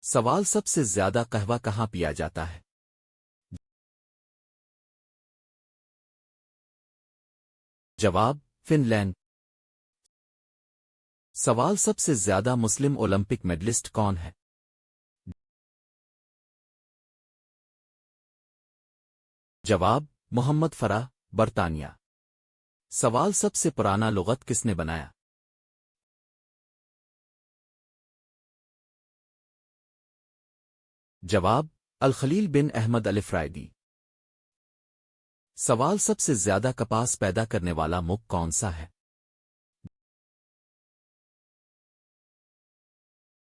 سوال سب سے زیادہ قہوہ کہاں پیا جاتا ہے؟ جواب: فن لینڈ۔ سوال سب سے زیادہ مسلم اولمپک میڈلسٹ کون ہے؟ جواب: محمد فرح، برطانیہ۔ سوال سب سے پرانا لغت کس نے بنایا؟ جواب: الخلیل بن احمد الفرائدی۔ سوال سب سے زیادہ کپاس پیدا کرنے والا ملک کون سا ہے؟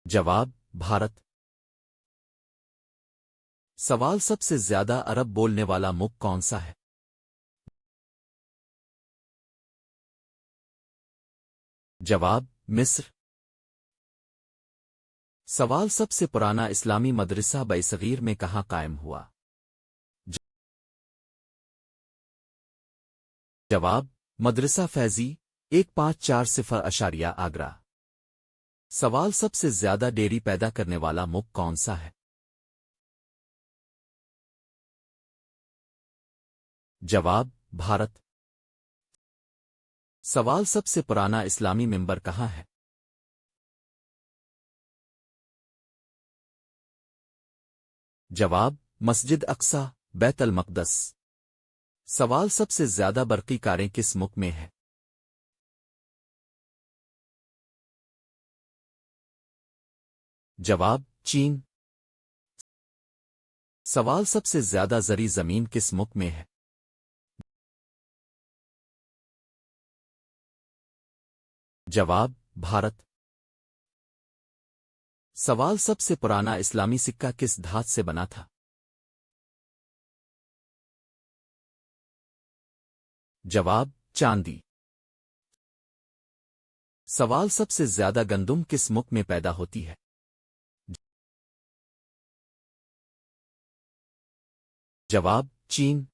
جواب: بھارت۔ سوال سب سے زیادہ عرب بولنے والا ملک کون سا ہے؟ جواب: مصر۔ سوال سب سے پرانا اسلامی مدرسہ بصغیر میں کہاں قائم ہوا؟ جواب: مدرسہ فیضی 1540 آگرہ۔ سوال سب سے زیادہ ڈیری پیدا کرنے والا ملک کون سا ہے؟ جواب: بھارت۔ سوال سب سے پرانا اسلامی منبر کہاں ہے؟ جواب: مسجد اقصی، بیت المقدس۔ سوال سب سے زیادہ برقی کاریں کس ملک میں ہے؟ جواب: چین۔ سوال سب سے زیادہ زرعی زمین کس ملک میں ہے؟ جواب: بھارت۔ سوال سب سے پرانا اسلامی سکہ کس دھات سے بنا تھا؟ جواب: چاندی۔ سوال سب سے زیادہ گندم کس ملک میں پیدا ہوتی ہے؟ جواب: چین۔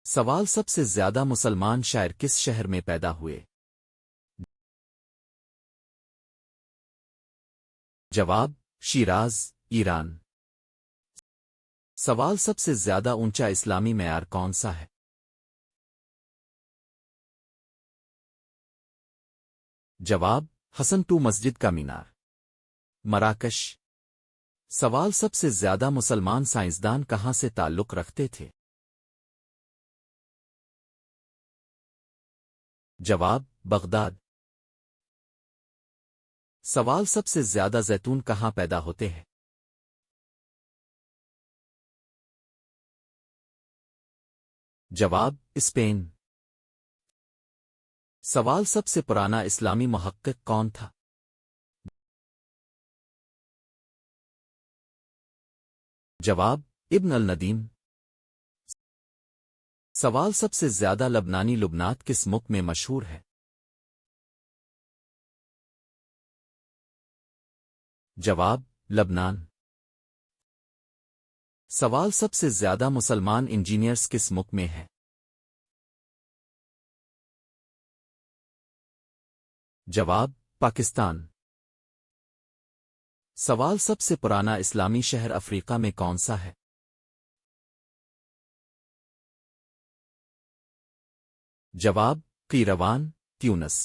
سوال سب سے زیادہ مسلمان شاعر کس شہر میں پیدا ہوئے؟ جواب: شیراز، ایران۔ سوال سب سے زیادہ اونچا اسلامی معیار کون سا ہے؟ جواب: حسن 2 مسجد کا مینار، مراکش۔ سوال سب سے زیادہ مسلمان سائنسدان کہاں سے تعلق رکھتے تھے؟ جواب: بغداد۔ سوال سب سے زیادہ زیتون کہاں پیدا ہوتے ہیں؟ جواب: اسپین۔ سوال سب سے پرانا اسلامی محقق کون تھا؟ جواب: ابن الندیم۔ سوال سب سے زیادہ لبنانی لبنات کس ملک میں مشہور ہے؟ جواب: لبنان۔ سوال سب سے زیادہ مسلمان انجینئرز کس ملک میں ہے؟ جواب: پاکستان۔ سوال سب سے پرانا اسلامی شہر افریقہ میں کون سا ہے؟ جواب: قیروان، تیونس۔